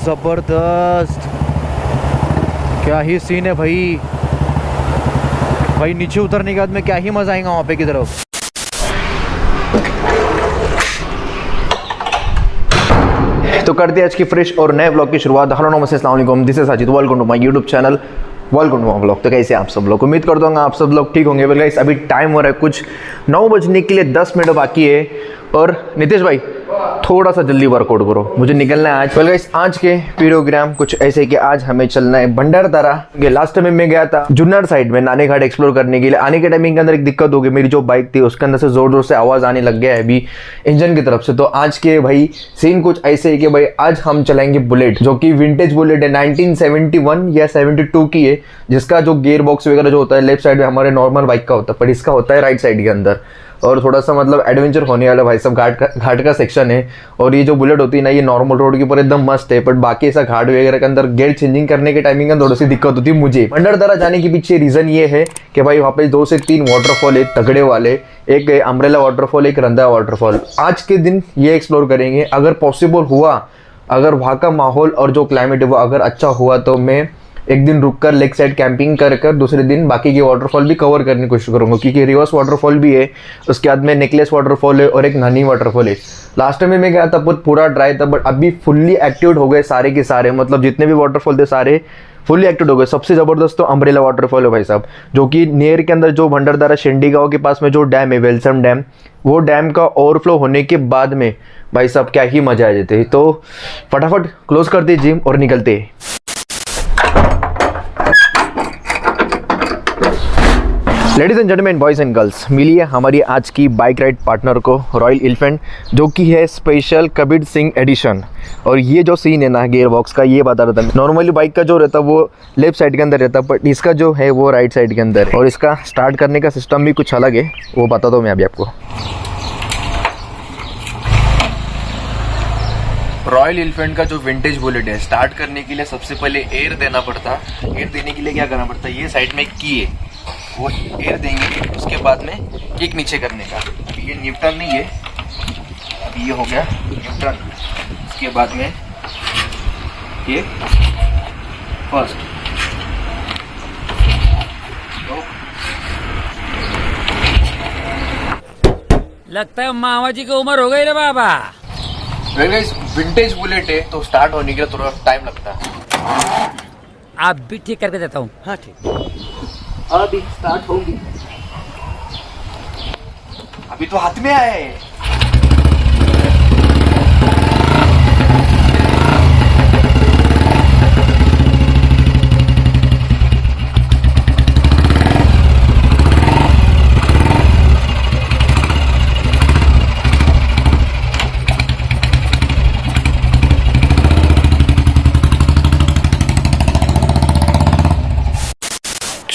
ज़बरदस्त, क्या ही सीन है भाई। भाई नीचे उतरने के बाद में क्या ही मज़ा आएगा वहाँ पे की तरफ। तो करते हैं आज की फ्रेश और नए ब्लॉग की शुरुआत। हेलो नमस्ते अस्सलाम वालेकुम, this is Sajid, welcome to my YouTube channel, welcome to my blog. तो कैसे आप सब लोग, उम्मीद करता हूँ आप सब लोग ठीक होंगे। वेल गाइस, अभी टाइम हो रहा है कुछ 9 बजने के लिए 10 मिनट बाकी है। और नितेश भाई थोड़ा सा जल्दी वर्कआउट करो, मुझे निकलना है आज। वेल गाइस, आज के प्रोग्राम कुछ ऐसे कि आज हमें चलना है भंडारदरा। लास्ट टाइम मैं गया था जुन्नर साइड में नानी घाट एक्सप्लोर करने के लिए। आने के टाइमिंग के अंदर एक दिक्कत हो गई, मेरी जो बाइक थी उसके अंदर से जोर जोर से आवाज आने लग गया है अभी इंजन की तरफ से। तो आज के भाई सीन कुछ ऐसे है कि भाई आज हम चलाएंगे बुलेट, जो कि विंटेज बुलेट है, 1971 या 72 की है, जिसका जो गियर बॉक्स वगैरह जो होता है लेफ्ट साइड में हमारे नॉर्मल बाइक का होता है, पर इसका होता है राइट साइड के अंदर। और थोड़ा सा मतलब एडवेंचर होने वाला भाई सब, घाट का सेक्शन है। और ये जो बुलेट होती है ना, ये नॉर्मल रोड के ऊपर एकदम मस्त है, बट बाकी ऐसा घाट वगैरह के अंदर गियर चेंजिंग करने के टाइमिंग में थोड़ी सी दिक्कत होती है मुझे। भंडारदरा जाने के पीछे रीजन ये है कि भाई वहाँ पे 2 से 3 वाटरफॉल है तगड़े वाले, एक है अम्ब्रेला वाटरफॉल, एक रंधा वाटरफॉल। आज के दिन ये एक्सप्लोर करेंगे। अगर पॉसिबल हुआ, अगर वहाँ का माहौल और जो क्लाइमेट है वो अगर अच्छा हुआ, तो मैं एक दिन रुककर लेक साइड कैंपिंग कर दूसरे दिन बाकी के वाटरफॉल भी कवर करने की कोशिश करूंगा, क्योंकि रिवर्स वाटरफॉल भी है, उसके बाद में नेकलेस वाटरफॉल है और एक नानी वाटरफॉल है। लास्ट टाइम में मैं गया था पूरा ड्राई था, बट अभी फुल्ली एक्टिव हो गए सारे के सारे, मतलब जितने भी वाटरफॉल थे सारे फुल्ली एक्टिव हो गए। सबसे जबरदस्त तो अम्ब्रेला वाटरफॉल है भाई साहब, जो कि नियर के अंदर जो भंडारदरा शेंडी गांव के पास में जो डैम है वेलसम डैम, वो डैम का ओवरफ्लो होने के बाद में भाई साहब क्या ही मजा आ जाते हैं। तो फटाफट क्लोज करते जिम और निकलते हैं। Ladies and gentleman, boys and girls, मिलिए हमारी आज की बाइक राइड पार्टनर को, रॉयल एलिफेंट, जो कि है स्पेशल कबीर सिंह एडिशन। और ये जो सीन है ना गियर बॉक्स का, ये बता रहा था, नॉर्मली बाइक का जो रहता है वो लेफ्ट साइड के अंदर रहता है, बट इसका जो है वो राइट साइड के अंदर है। और इसका स्टार्ट करने का सिस्टम भी कुछ अलग है, वो बता दो मैं अभी आपको। रॉयल एलिफेंट का जो विंटेज बुलेट है, स्टार्ट करने के लिए सबसे पहले एयर देना पड़ता। एयर देने के लिए क्या करना पड़ता है, ये साइड में की है, वो एयर देंगे, उसके बाद में किक नीचे करने का। अभी ये न्यूट्रल नहीं है, अभी ये हो गया न्यूट्रल, उसके बाद में ये फर्स्ट। लगता है मामा जी की उम्र हो गई रे बाबा। विंटेज बुलेट है तो स्टार्ट होने के लिए थोड़ा टाइम लगता है। आप भी ठीक करके देता हूँ। हाँ ठीक, अभी स्टार्ट होगी, अभी तो हाथ में आया है।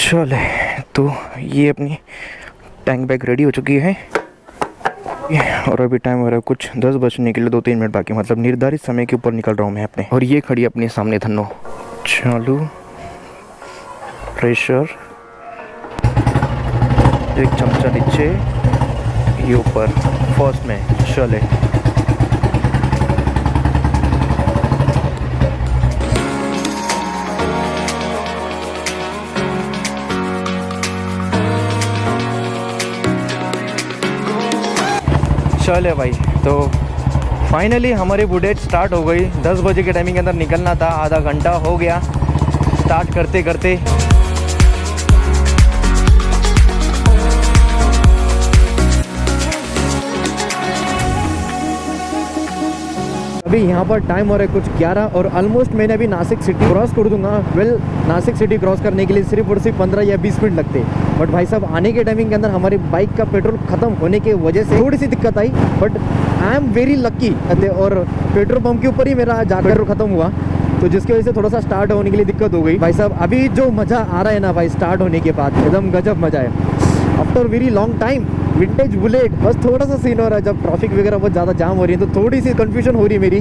चले, तो ये अपनी टैंक बैग रेडी हो चुकी है और अभी टाइम हो रहा है कुछ 10 बजने के लिए 2-3 मिनट बाकी, मतलब निर्धारित समय के ऊपर निकल रहा हूँ मैं अपने। और ये खड़ी अपने सामने धन्नो, चालू, प्रेशर, एक चमचा नीचे, ये ऊपर, फर्स्ट में। चले, चले भाई, तो फाइनली हमारी बुलेट स्टार्ट हो गई। 10 बजे के टाइमिंग के अंदर निकलना था, आधा घंटा हो गया स्टार्ट करते करते। अभी यहाँ पर टाइम हो रहा है कुछ 11 और ऑलमोस्ट मैंने अभी नासिक सिटी क्रॉस कर दूंगा। वेल, नासिक सिटी क्रॉस करने के लिए सिर्फ और सिर्फ 15 या 20 मिनट लगते, बट भाई साहब आने के टाइमिंग के अंदर हमारी बाइक का पेट्रोल खत्म होने की वजह से थोड़ी सी दिक्कत आई, but I am very lucky. और पेट्रोल पंप के ऊपर ही मेरा जाकर पेट्रोल खत्म हुआ, तो जिसकी वजह से थोड़ा सा स्टार्ट होने के लिए दिक्कत हो गई। भाई साहब अभी जो मज़ा आ रहा है ना भाई, स्टार्ट होने के बाद एकदम गजब मज़ा है। After very long time vintage bullet. बस थोड़ा सा सीन हो रहा है, जब ट्रैफिक वगैरह बहुत ज़्यादा जाम हो रही है तो थोड़ी सी कन्फ्यूजन हो रही है मेरी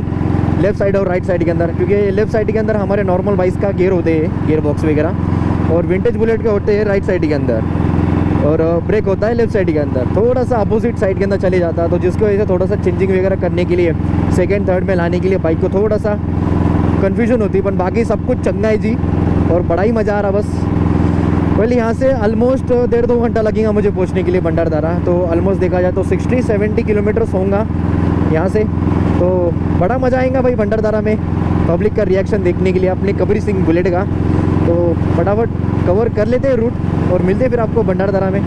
लेफ्ट साइड और राइट साइड के अंदर, क्योंकि लेफ्ट साइड के अंदर हमारे नॉर्मल बाइक्स का गियर होते हैं, गियर बॉक्स वगैरह, और विंटेज बुलेट के होते हैं राइट साइड के अंदर, और ब्रेक होता है लेफ्ट साइड के अंदर। थोड़ा सा अपोजिट साइड के अंदर चले जाता है, तो जिसकी वजह से थोड़ा सा चेंजिंग वगैरह करने के लिए, सेकेंड थर्ड में लाने के लिए बाइक को थोड़ा सा कन्फ्यूजन होती, पर बाकी सब कुछ चंगा है जी और बड़ा ही मज़ा आ रहा बस। वेल यहाँ से ऑलमोस्ट 1.5-2 घंटा लगेगा मुझे पहुँचने के लिए भंडारदरा। तो ऑलमोस्ट देखा जाए तो 60-70 किलोमीटर्स होगा यहाँ से। तो बड़ा मज़ा आएगा भाई भंडारदरा में पब्लिक का रिएक्शन देखने के लिए अपने कबीर सिंह बुलेट का। तो फटाफट कवर कर लेते हैं रूट और मिलते हैं फिर आपको भंडारदरा में।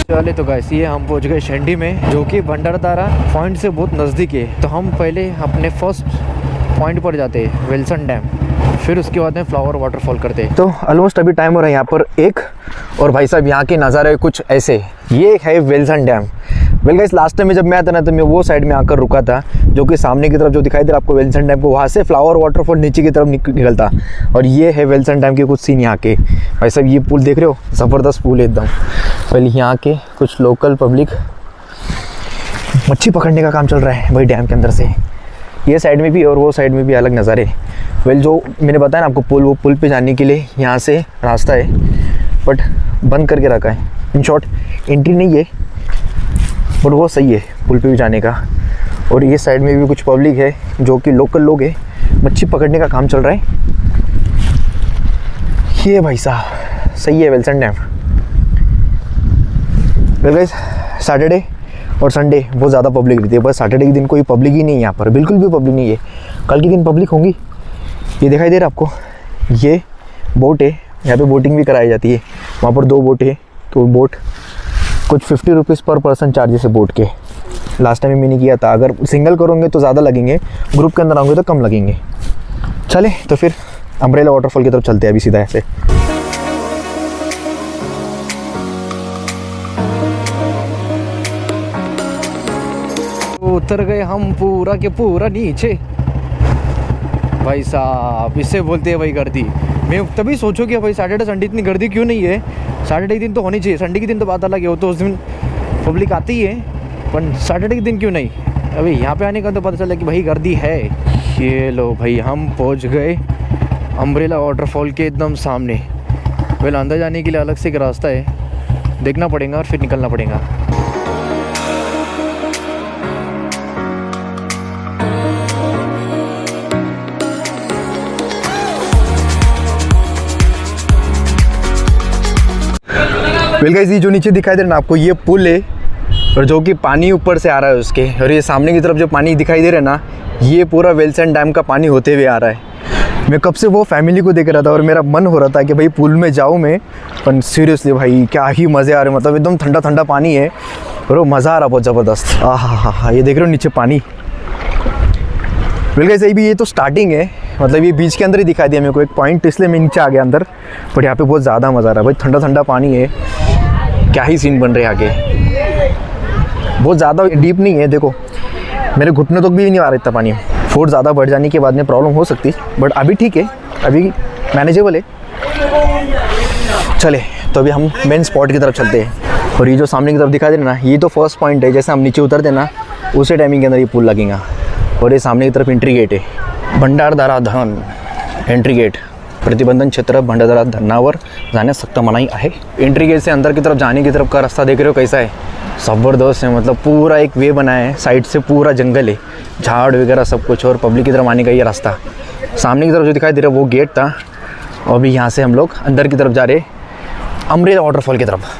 चले तो गाइस ये हम पहुंच गए शेंडी में, जो कि भंडारदरा पॉइंट से बहुत नज़दीक है। तो हम पहले अपने फर्स्ट पॉइंट पर जाते हैं विल्सन डैम, फिर उसके बाद में फ्लावर वाटरफॉल करते हैं। तो ऑलमोस्ट अभी टाइम हो रहा है यहाँ पर 1, और भाई साहब यहाँ के नज़ारे कुछ ऐसे। ये है Wilson dam. Well guys last time में जब मैं आता ना तो मैं वो साइड में आकर रुका था, जो कि सामने की तरफ जो दिखाई दे रहा है आपको विल्सन डैम को, वहाँ से फ्लावर वाटरफॉल नीचे की तरफ निकलता। और ये है विल्सन डैम के कुछ सीन यहाँ के। भाई साहब ये पुल देख रहे हो, ज़बरदस्त पुल है एकदम। पहले यहाँ के कुछ लोकल पब्लिक मच्छी पकड़ने का काम चल रहा है भाई डैम के अंदर से। ये साइड में भी और वो साइड में भी अलग नज़ारे। वेल जो मैंने बताया ना आपको पुल, वो पुल पे जाने के लिए यहाँ से रास्ता है, बट बंद करके रखा है। इन शॉर्ट एंट्री नहीं है, बट वो सही है पुल पे भी जाने का। और ये साइड में भी कुछ पब्लिक है जो कि लोकल लोग है, मच्छी पकड़ने का काम चल रहा है। ये भाई साहब सही है Wilson dam. Well guys Saturday और संडे बहुत ज़्यादा पब्लिक रहती है, बस सैटरडे के दिन कोई पब्लिक ही नहीं है यहाँ पर, बिल्कुल भी पब्लिक नहीं है। कल के दिन पब्लिक होंगी। ये दिखाई दे रहा है आपको, ये बोट है, यहाँ पे बोटिंग भी कराई जाती है। वहाँ पर 2 बोट है, तो बोट कुछ 50 रुपीज़ पर पर्सन चार्जेस है बोट के। लास्ट टाइम मैंने किया था। अगर सिंगल करोगे तो ज़्यादा लगेंगे, ग्रुप के अंदर आओगे तो कम लगेंगे। चले तो फिर अम्ब्रेला वाटरफॉल की तरफ चलते हैं अभी सीधा ऐसे। उतर गए हम पूरा के पूरा नीचे। भाई साहब इससे बोलते हैं भाई गर्दी। मैं तभी सोचो कि भाई सैटरडे संडे इतनी गर्दी क्यों नहीं है। सैटरडे के दिन तो होनी चाहिए, संडे के दिन तो बात अलग है, वो तो उस दिन पब्लिक आती है, पर सैटरडे के दिन क्यों नहीं। अभी यहाँ पे आने का तो पता चला कि भाई गर्दी है। ये लो भाई हम पहुँच गए अम्ब्रेला वाटरफॉल के एकदम सामने। वेल अंदर जाने के लिए अलग से एक रास्ता है, देखना पड़ेगा और फिर निकलना पड़ेगा। वेल गाइस ये जो नीचे दिखाई दे रहा है ना आपको, ये पुल है और जो कि पानी ऊपर से आ रहा है उसके। और ये सामने की तरफ जो पानी दिखाई दे रहा है ना, ये पूरा विल्सन डैम का पानी होते हुए आ रहा है। मैं कब से वो फैमिली को देख रहा था और मेरा मन हो रहा था कि भाई पुल में जाऊँ मैं, पर सीरियसली भाई क्या ही मज़े आ रहे हैं। मतलब एकदम ठंडा ठंडा पानी है और वो मज़ा आ रहा बहुत ज़बरदस्त। हाँ ये देख रहे हो नीचे पानी। वेल गाइस ये तो स्टार्टिंग है, मतलब ये बीच के अंदर ही दिखा दिया मेरे को एक पॉइंट, इसलिए मैं नीचे आ गया अंदर। बट यहाँ पे बहुत ज़्यादा मज़ा आ रहा है भाई, ठंडा ठंडा पानी है, क्या ही सीन बन रहे हैं आगे। बहुत ज़्यादा डीप नहीं है, देखो मेरे घुटने तक भी नहीं आ रहा इतना पानी। फ्लोट ज़्यादा बढ़ जाने के बाद में प्रॉब्लम हो सकती, बट अभी ठीक है, अभी मैनेजेबल है। चले तो अभी हम मेन स्पॉट की तरफ चलते हैं। और ये जो सामने की तरफ दिखा दे ना, ये तो फर्स्ट पॉइंट है। जैसे हम नीचे उतरते ना उसी टाइमिंग के अंदर ये पुल लगेगा। और ये सामने की तरफ एंट्री गेट है, भंडारदरा धरण एंट्री गेट। प्रतिबंधन क्षेत्र भंडारदरा धरणावर जाण्यास सक्त मनाई आहे। एंट्री गेट से अंदर की तरफ जाने की तरफ का रास्ता देख रहे हो कैसा है, ज़बरदस्त है। मतलब पूरा एक वे बनाया है, साइड से पूरा जंगल है, झाड़ वगैरह सब कुछ, और पब्लिक की तरफ आने का ये रास्ता। सामने की तरफ जो दिखाई दे रहा है वो गेट था। और अभी यहाँ से हम लोग अंदर की तरफ जा रहे अम्ब्रेला वाटरफॉल की तरफ।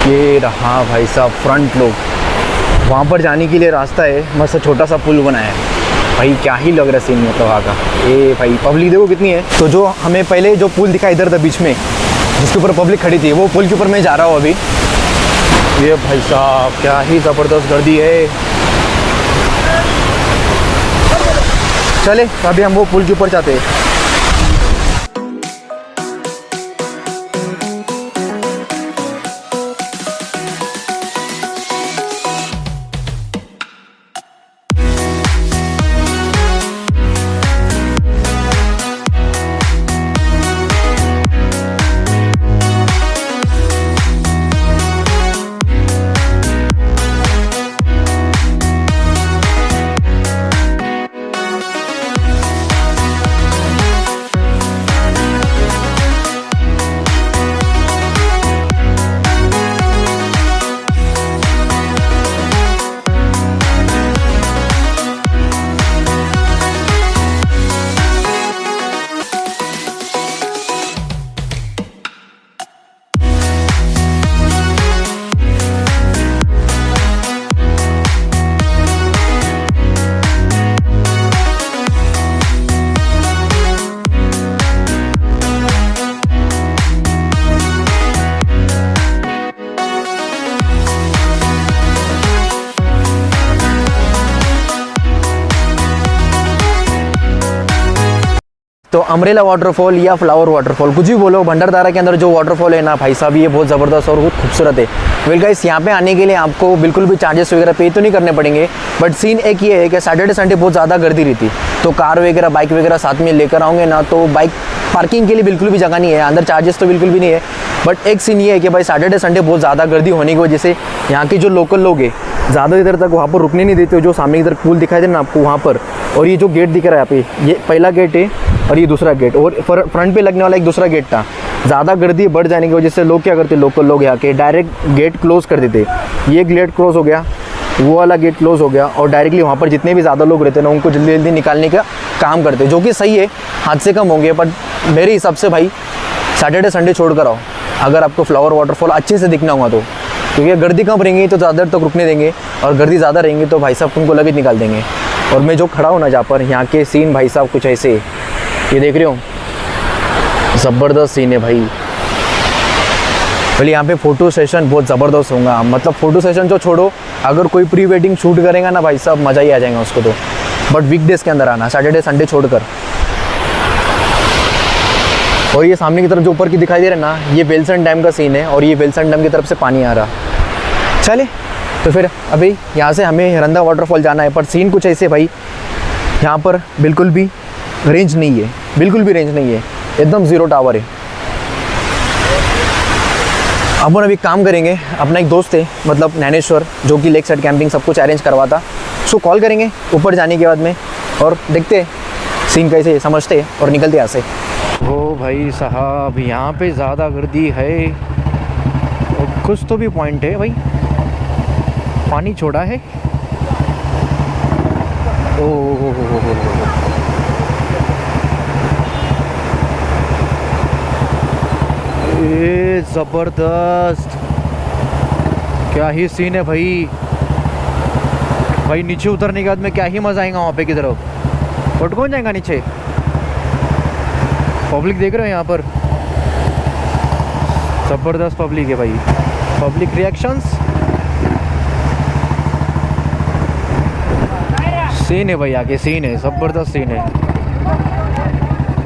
ये रहा भाई साहब फ्रंट लोग, वहाँ पर जाने के लिए रास्ता है, मस्त छोटा सा पुल बनाया है। भाई क्या ही लग रहा है सीन, मतलब वहाँ का। ये भाई पब्लिक देखो कितनी है। तो जो हमें पहले जो पुल दिखा इधर था बीच में, जिसके ऊपर पब्लिक खड़ी थी, वो पुल के ऊपर मैं जा रहा हूँ अभी। ये भाई साहब क्या ही ज़बरदस्त गर्दी है। चले अभी हम वो पुल के ऊपर जाते हैं। तो अम्ब्रेला वाटरफॉल या फ्लावर वाटरफॉल कुछ भी बोलो, भंडारदारा के अंदर जो वाटरफॉल है ना भाई साहब, ये बहुत ज़बरदस्त और बहुत खूबसूरत है। वेल गाइस, यहाँ पे आने के लिए आपको बिल्कुल भी चार्जेस वगैरह पे तो नहीं करने पड़ेंगे, बट सीन एक ये है कि सैटरडे संडे बहुत ज़्यादा गर्दी रहती, तो कार वगैरह बाइक वगैरह साथ में लेकर आओगे ना, तो बाइक पार्किंग के लिए बिल्कुल भी जगह नहीं है, अंदर चार्जेस तो बिल्कुल भी नहीं है। बट एक सीन ये है कि भाई सैटरडे संडे बहुत ज़्यादा गर्दी होने की वजह से यहाँ के जो लोकल लोग हैं ज़्यादा इधर तक वहाँ पर रुकने नहीं देते। जो सामने इधर पुल दिखाई दे ना आपको वहाँ पर, और ये जो गेट दिख रहा है यहाँ पे, ये पहला गेट है और ये दूसरा गेट, और फ्रंट पे लगने वाला एक दूसरा गेट था। ज़्यादा गर्दी बढ़ जाने की वजह से लोग क्या करते, लोकल लोग यहाँ के डायरेक्ट गेट क्लोज़ कर देते। ये गेट क्लोज़ हो गया, वो वाला गेट क्लोज़ हो गया, और डायरेक्टली वहाँ पर जितने भी ज़्यादा लोग रहते हैं ना उनको जल्दी जल्दी निकालने का काम करते, जो कि सही है, हादसे कम होंगे। बट मेरे हिसाब से भाई सैटरडे संडे छोड़ कर आओ अगर आपको फ्लावर वाटरफॉल अच्छे से दिखना होगा तो, क्योंकि गर्दी कम रहेंगी तो ज़्यादा देर तक रुकने देंगे, और गर्दी ज़्यादा रहेंगी तो भाई साहब तुमको लगे निकाल देंगे। और मैं जो खड़ा हूँ ना जहाँ पर, यहाँ के सीन भाई साहब कुछ ऐसे, ये देख रहे हो, ज़बरदस्त सीन है भाई। भले यहाँ पे फ़ोटो सेशन बहुत ज़बरदस्त होगा, मतलब फ़ोटो सेशन जो छोड़ो, अगर कोई प्री वेडिंग शूट करेगा ना भाई साहब, मज़ा ही आ जाएगा उसको तो। बट वीकडेज़ के अंदर आना, सैटरडे संडे छोड़कर। और ये सामने की तरफ जो ऊपर की दिखाई दे रहा है ना, ये वेलसन डैम का सीन है, और ये वेलसन डैम की तरफ से पानी आ रहा। चले तो फिर अभी यहाँ से हमें रंधा वाटरफॉल जाना है, पर सीन कुछ ऐसे भाई, यहाँ पर बिल्कुल भी रेंज नहीं है, बिल्कुल भी रेंज नहीं है, एकदम ज़ीरो टावर है। अपन अभी काम करेंगे, अपना एक दोस्त है मतलब ज्ञानेश्वर, जो कि लेक साइड कैंपिंग सब कुछ अरेंज करवाता, उसको कॉल करेंगे ऊपर जाने के बाद में, और देखते सीन कैसे समझते और निकलते यहाँ से। ओ भाई साहब, यहाँ पे ज़्यादा गर्दी है, और कुछ तो भी पॉइंट है भाई, पानी छोड़ा है। ओ ये ज़बरदस्त, क्या ही सीन है भाई। भाई नीचे उतरने के बाद में क्या ही मज़ा आएगा वहाँ पे की तरफ। और कौन जाएगा नीचे, पब्लिक देख रहे हो यहाँ पर, ज़बरदस्त पब्लिक है भाई, पब्लिक रिएक्शंस सीन है भाई, आगे सीन है, ज़बरदस्त सीन है।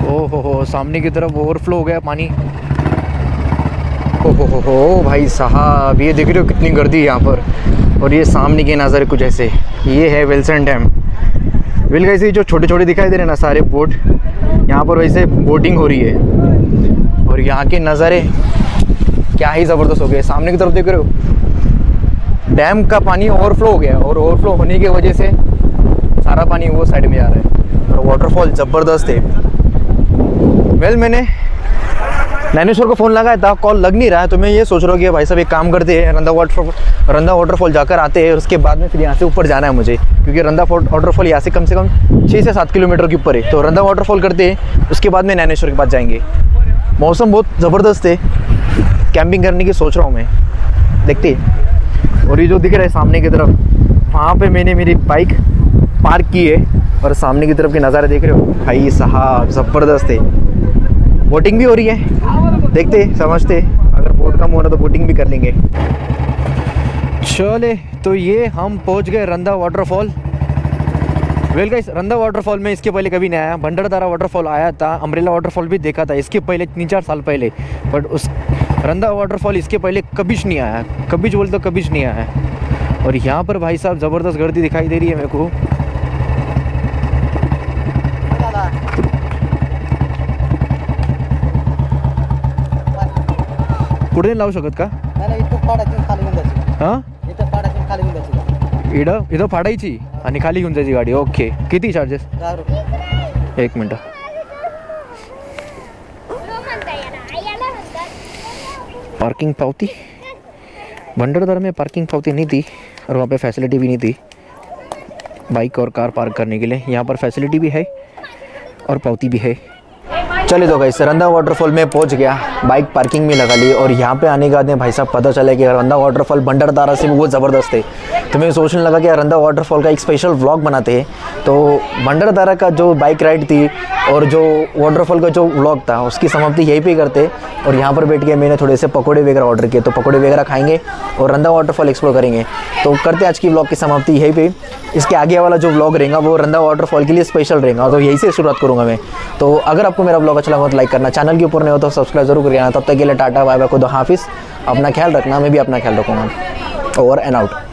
ओहो हो, सामने की तरफ ओवरफ्लो हो गया पानी। ओहो हो भाई साहब, ये देख रहे हो कितनी गर्दी है यहाँ पर, और ये सामने के नज़र कुछ ऐसे, ये है वेलसन डैम। वेल गाइस, जो छोटे छोटे दिखाई दे रहे हैं ना सारे बोट, यहाँ पर वैसे बोटिंग हो रही है, और यहाँ के नज़ारे क्या ही ज़बरदस्त हो गए। सामने की तरफ देख रहे हो, डैम का पानी ओवरफ्लो हो गया, और ओवरफ्लो होने की वजह से सारा पानी वो साइड में आ रहा है, और वाटरफॉल ज़बरदस्त है। वेल, मैंने ज्ञानेश्वर को फ़ोन लगाया था, कॉल लग नहीं रहा है, तो मैं ये सोच रहा हूँ कि भाई साहब एक काम करते हैं, रंधा वाटरफॉल जाकर आते हैं, उसके बाद में फिर यहाँ से ऊपर जाना है मुझे, क्योंकि रंधा वाटरफॉल यहाँ से कम 6 से 7 किलोमीटर के ऊपर है। तो रंधा वाटरफॉल करते हैं, उसके बाद में ज्ञानेश्वर के पास जाएंगे। मौसम बहुत ज़बरदस्त है, कैंपिंग करने की सोच रहा हूँ मैं, देखते। और ये जो दिख रहा है सामने की तरफ, वहाँ पर मैंने मेरी बाइक पार्क की है, और सामने की तरफ के नज़ारे देख रहे हो भाई साहब, ज़बरदस्त है। बोटिंग भी हो रही है, देखते समझते, अगर बोट कम होना तो बोटिंग भी कर लेंगे। चले, तो ये हम पहुंच गए Randha waterfall. Well guys, Randha waterfall में इसके पहले कभी नहीं आया, भंडारदारा वाटरफॉल आया था, अम्ब्रेला वाटरफॉल भी देखा था इसके पहले 3-4 साल पहले, बट उस रंधा वाटरफॉल इसके पहले कभी नहीं आया, कभी बोल तो कभी नहीं आया। और यहाँ पर भाई साहब ज़बरदस्त गर्दी दिखाई दे रही है मेरे को। पुढे लावू शकत का? हां, इथं फाडायची आणि खाली घेऊन जायची गाडी। ओके, किती चार्जेस? 10 रुपये। 1 मिनट। पार्किंग पावती, भंडारदारा में पार्किंग पावती नहीं थी, और वहाँ पे फैसिलिटी भी नहीं थी बाइक और कार पार्क करने के लिए। यहाँ पर फैसिलिटी भी है और पावती भी है। चलिए तो गाइस रंधा वाटरफॉल में पहुंच गया, बाइक पार्किंग में लगा ली और यहाँ पे आने के बाद में भाई साहब पता चला कि रंधा वाटरफॉल भंडारदारा से वो ज़बरदस्त है। तो मैं सोचने लगा कि रंधा वाटरफॉल का एक स्पेशल व्लॉग बनाते हैं। तो भंडारदारा का जो बाइक राइड थी और जो वाटरफॉल का जो व्लॉग था उसकी समाप्ति यहीं पे करते। और यहाँ पर बैठ के मैंने थोड़े से पकौड़े वगैरह ऑर्डर किए, तो पकौड़े वगैरह खाएंगे और रंधा वाटरफॉल एक्सप्लोर करेंगे। तो करते आज की व्लॉग की समाप्ति यहीं पे। इसके आगे वाला जो व्लॉग रहेगा वो रंधा वाटरफॉल के लिए स्पेशल रहेगा, तो यहीं से शुरुआत करूँगा मैं। तो अगर आपको मेरा व्लॉग अच्छा लगा तो लाइक करना, चैनल के ऊपर नहीं हो तो सब्सक्राइब जरूर करिए। तब तक के लिए टाटा बाय बाय, खुदा हाफिज़, अपना ख्याल रखना, मैं भी अपना ख्याल रखूँगा। Over and out.